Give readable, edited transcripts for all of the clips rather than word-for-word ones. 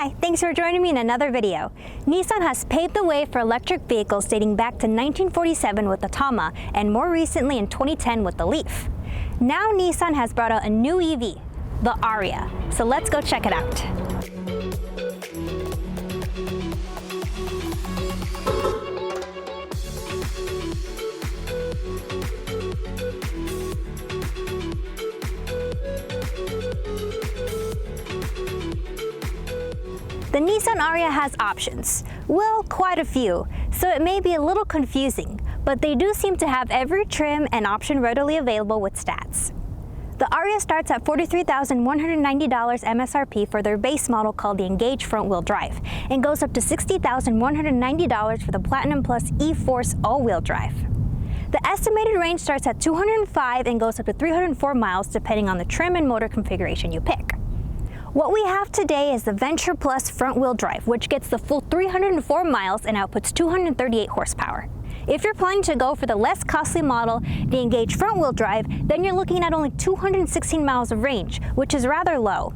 Hi, thanks for joining me in another video. Nissan has paved the way for electric vehicles dating back to 1947 with the Tama and more recently in 2010 with the Leaf. Now Nissan has brought out a new EV, the ARIYA. So let's go check it out. The Nissan ARIYA has options. Well, quite a few, so it may be a little confusing, but they do seem to have every trim and option readily available with stats. The ARIYA starts at $43,190 MSRP for their base model called the Engage front-wheel drive, and goes up to $60,190 for the Platinum Plus E-Force all-wheel drive. The estimated range starts at 205 and goes up to 304 miles depending on the trim and motor configuration you pick. What we have today is the Venture Plus front-wheel drive, which gets the full 304 miles and outputs 238 horsepower. If you're planning to go for the less costly model, the Engage front-wheel drive, then you're looking at only 216 miles of range, which is rather low.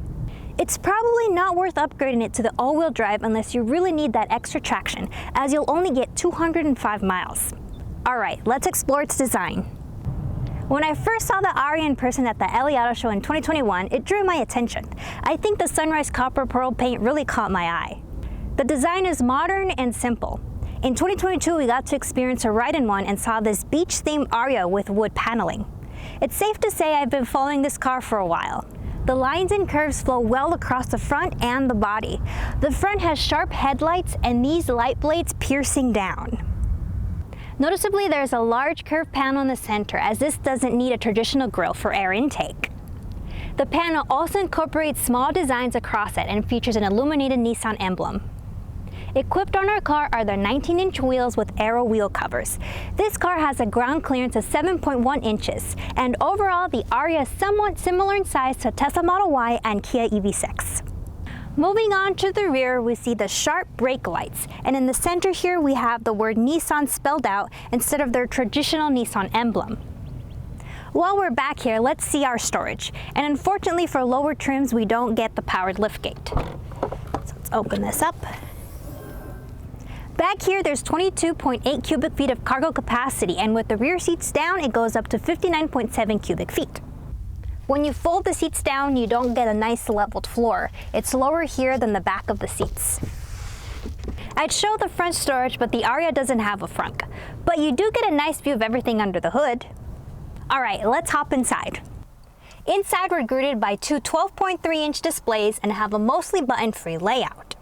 It's probably not worth upgrading it to the all-wheel drive unless you really need that extra traction, as you'll only get 205 miles. Alright, let's explore its design. When I first saw the ARIYA in person at the LA Auto Show in 2021, it drew my attention. I think the sunrise copper pearl paint really caught my eye. The design is modern and simple. In 2022, we got to experience a ride in one and saw this beach-themed ARIYA with wood paneling. It's safe to say I've been following this car for a while. The lines and curves flow well across the front and the body. The front has sharp headlights and these light blades piercing down. Noticeably, there's a large curved panel in the center, as this doesn't need a traditional grille for air intake. The panel also incorporates small designs across it and features an illuminated Nissan emblem. Equipped on our car are the 19-inch wheels with aero wheel covers. This car has a ground clearance of 7.1 inches, and overall the ARIYA is somewhat similar in size to Tesla Model Y and Kia EV6. Moving on to the rear, we see the sharp brake lights, and in the center here we have the word Nissan spelled out instead of their traditional Nissan emblem. While we're back here, let's see our storage, and unfortunately for lower trims we don't get the powered liftgate. So let's open this up. Back here there's 22.8 cubic feet of cargo capacity, and with the rear seats down it goes up to 59.7 cubic feet. When you fold the seats down, you don't get a nice leveled floor. It's lower here than the back of the seats. I'd show the front storage, but the ARIYA doesn't have a frunk. But you do get a nice view of everything under the hood. Alright, let's hop inside. Inside we're greeted by two 12.3-inch displays and have a mostly button-free layout.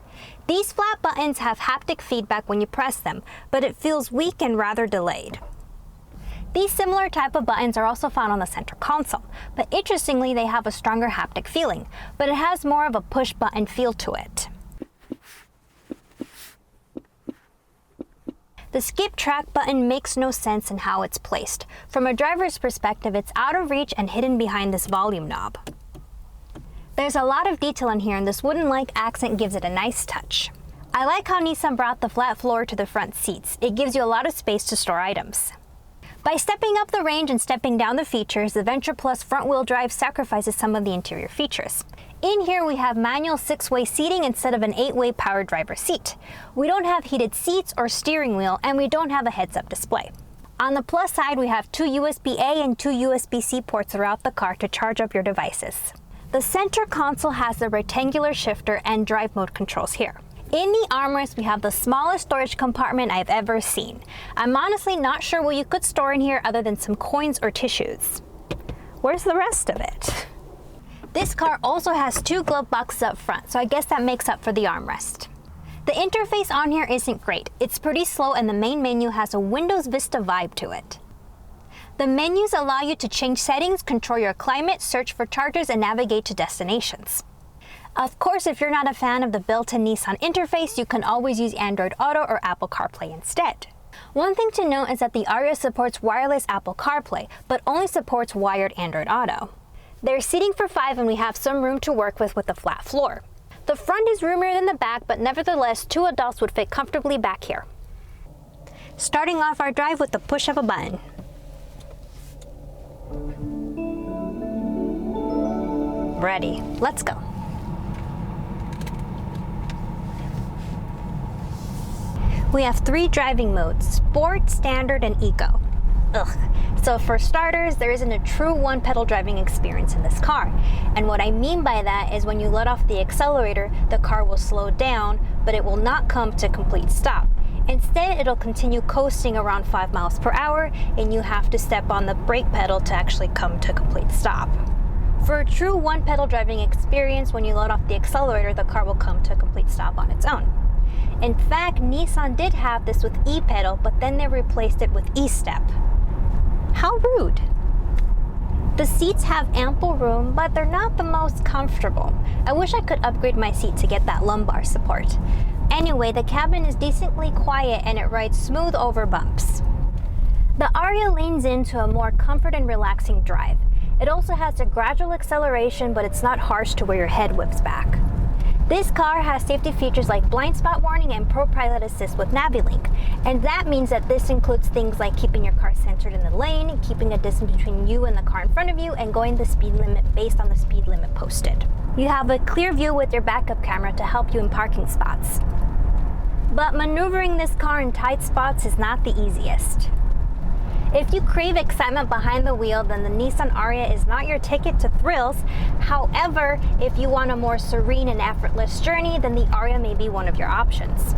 These flat buttons have haptic feedback when you press them, but it feels weak and rather delayed. These similar type of buttons are also found on the center console, but interestingly they have a stronger haptic feeling, but it has more of a push button feel to it. The skip track button makes no sense in how it's placed. From a driver's perspective, it's out of reach and hidden behind this volume knob. There's a lot of detail in here, and this wooden-like accent gives it a nice touch. I like how Nissan brought the flat floor to the front seats. It gives you a lot of space to store items. By stepping up the range and stepping down the features, the Venture Plus front-wheel drive sacrifices some of the interior features. In here we have manual 6-way seating instead of an 8-way power driver seat. We don't have heated seats or steering wheel, and we don't have a heads-up display. On the plus side we have two USB-A and two USB-C ports throughout the car to charge up your devices. The center console has the rectangular shifter and drive mode controls here. In the armrest, we have the smallest storage compartment I've ever seen. I'm honestly not sure what you could store in here other than some coins or tissues. Where's the rest of it? This car also has two glove boxes up front, so I guess that makes up for the armrest. The interface on here isn't great. It's pretty slow, and the main menu has a Windows Vista vibe to it. The menus allow you to change settings, control your climate, search for chargers, and navigate to destinations. Of course, if you're not a fan of the built-in Nissan interface, you can always use Android Auto or Apple CarPlay instead. One thing to note is that the ARIYA supports wireless Apple CarPlay, but only supports wired Android Auto. There's seating for 5, and we have some room to work with the flat floor. The front is roomier than the back, but nevertheless, 2 adults would fit comfortably back here. Starting off our drive with the push of a button. Ready, let's go. We have 3 driving modes: Sport, Standard, and Eco. Ugh. So for starters, there isn't a true one-pedal driving experience in this car. And what I mean by that is when you let off the accelerator, the car will slow down, but it will not come to complete stop. Instead, it'll continue coasting around 5 miles per hour, and you have to step on the brake pedal to actually come to complete stop. For a true one-pedal driving experience, when you let off the accelerator, the car will come to a complete stop on its own. In fact, Nissan did have this with e-pedal, but then they replaced it with e-step. How rude. The seats have ample room, but they're not the most comfortable. I wish I could upgrade my seat to get that lumbar support. Anyway, the cabin is decently quiet and it rides smooth over bumps. The ARIYA leans into a more comfort and relaxing drive. It also has a gradual acceleration, but it's not harsh to where your head whips back. This car has safety features like blind spot warning and Pro Pilot Assist with NaviLink, and that means that this includes things like keeping your car centered in the lane, keeping a distance between you and the car in front of you, and going the speed limit based on the speed limit posted. You have a clear view with your backup camera to help you in parking spots. But maneuvering this car in tight spots is not the easiest. If you crave excitement behind the wheel, then the Nissan ARIYA is not your ticket to thrills. However, if you want a more serene and effortless journey, then the ARIYA may be one of your options.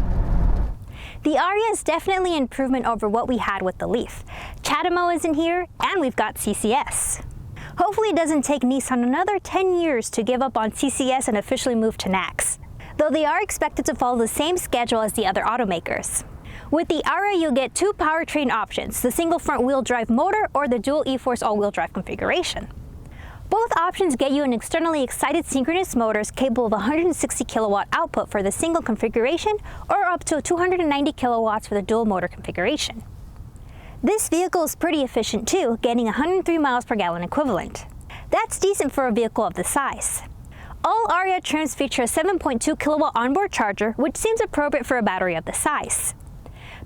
The ARIYA is definitely an improvement over what we had with the Leaf. CHAdeMO isn't here, and we've got CCS. Hopefully it doesn't take Nissan another 10 years to give up on CCS and officially move to NACS, though they are expected to follow the same schedule as the other automakers. With the ARIYA, you'll get 2 powertrain options, the single front-wheel drive motor or the dual e-force all-wheel drive configuration. Both options get you an externally excited synchronous motors capable of 160 kilowatt output for the single configuration or up to 290 kilowatts for the dual motor configuration. This vehicle is pretty efficient too, getting 103 miles per gallon equivalent. That's decent for a vehicle of this size. All ARIYA trims feature a 7.2 kilowatt onboard charger, which seems appropriate for a battery of this size.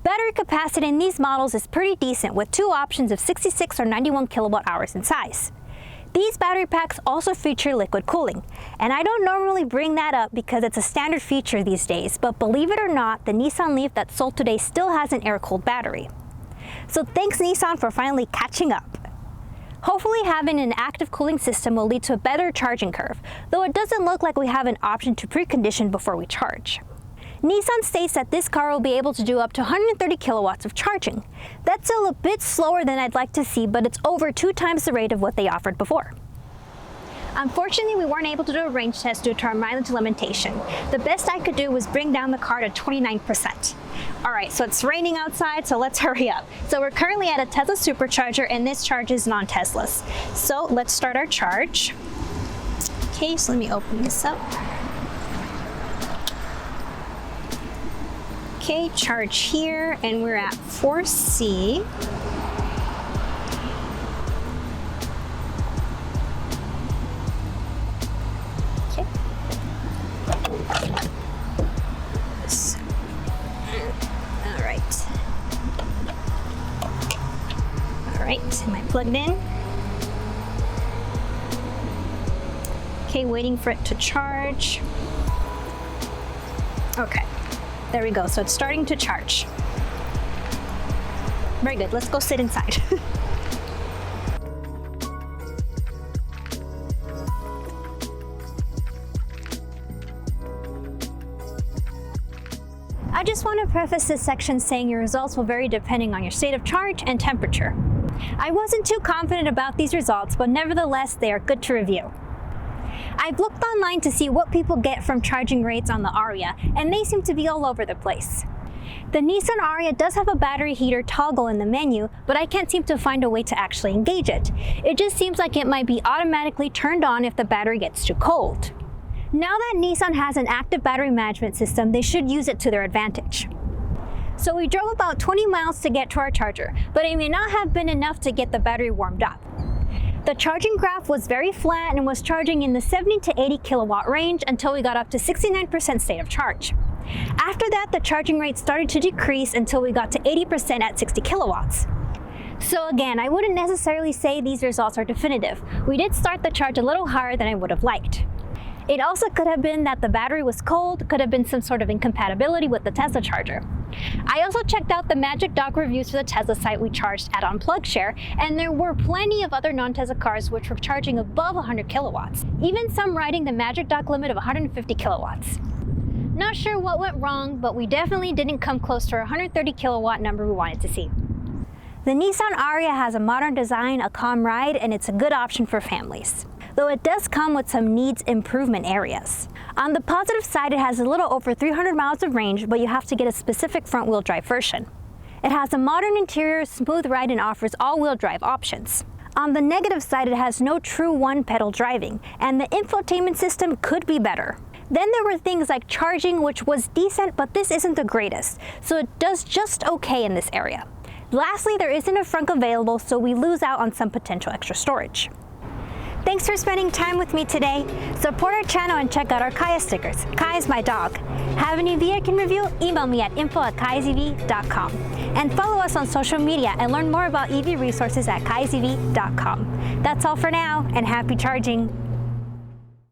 Battery capacity in these models is pretty decent, with 2 options of 66 or 91 kilowatt hours in size. These battery packs also feature liquid cooling, and I don't normally bring that up because it's a standard feature these days, but believe it or not, the Nissan Leaf that sold today still has an air-cooled battery. So thanks Nissan for finally catching up. Hopefully having an active cooling system will lead to a better charging curve, though it doesn't look like we have an option to precondition before we charge. Nissan states that this car will be able to do up to 130 kilowatts of charging. That's still a bit slower than I'd like to see, but it's over 2 times the rate of what they offered before. Unfortunately, we weren't able to do a range test due to our mileage limitation. The best I could do was bring down the car to 29%. All right, so it's raining outside, so let's hurry up. So we're currently at a Tesla supercharger, and this charge is non-Teslas. So let's start our charge. Okay, so let me open this up. Okay, charge here, and we're at 4C. Okay. All right. All right, am I plugged in? Okay, waiting for it to charge. Okay. There we go, so it's starting to charge. Very good, let's go sit inside. I just want to preface this section saying your results will vary depending on your state of charge and temperature. I wasn't too confident about these results, but nevertheless, they are good to review. I've looked online to see what people get from charging rates on the ARIYA, and they seem to be all over the place. The Nissan ARIYA does have a battery heater toggle in the menu, but I can't seem to find a way to actually engage it. It just seems like it might be automatically turned on if the battery gets too cold. Now that Nissan has an active battery management system, they should use it to their advantage. So we drove about 20 miles to get to our charger, but it may not have been enough to get the battery warmed up. The charging graph was very flat and was charging in the 70 to 80 kilowatt range until we got up to 69% state of charge. After that, the charging rate started to decrease until we got to 80% at 60 kilowatts. So again, I wouldn't necessarily say these results are definitive. We did start the charge a little higher than I would have liked. It also could have been that the battery was cold, could have been some sort of incompatibility with the Tesla charger. I also checked out the Magic Dock reviews for the Tesla site we charged at UnplugShare, and there were plenty of other non-Tesla cars which were charging above 100 kilowatts, even some riding the Magic Dock limit of 150 kilowatts. Not sure what went wrong, but we definitely didn't come close to our 130 kilowatt number we wanted to see. The Nissan ARIYA has a modern design, a calm ride, and it's a good option for families, though it does come with some needs improvement areas. On the positive side, it has a little over 300 miles of range, but you have to get a specific front-wheel drive version. It has a modern interior, smooth ride, and offers all-wheel drive options. On the negative side, it has no true one-pedal driving, and the infotainment system could be better. Then there were things like charging, which was decent, but this isn't the greatest, so it does just okay in this area. Lastly, there isn't a frunk available, so we lose out on some potential extra storage. Thanks for spending time with me today. Support our channel and check out our Calla stickers. Calla is my dog. Have an EV I can review? Email me at info@callasEV.com. And follow us on social media and learn more about EV resources at callasEV.com. That's all for now, and happy charging.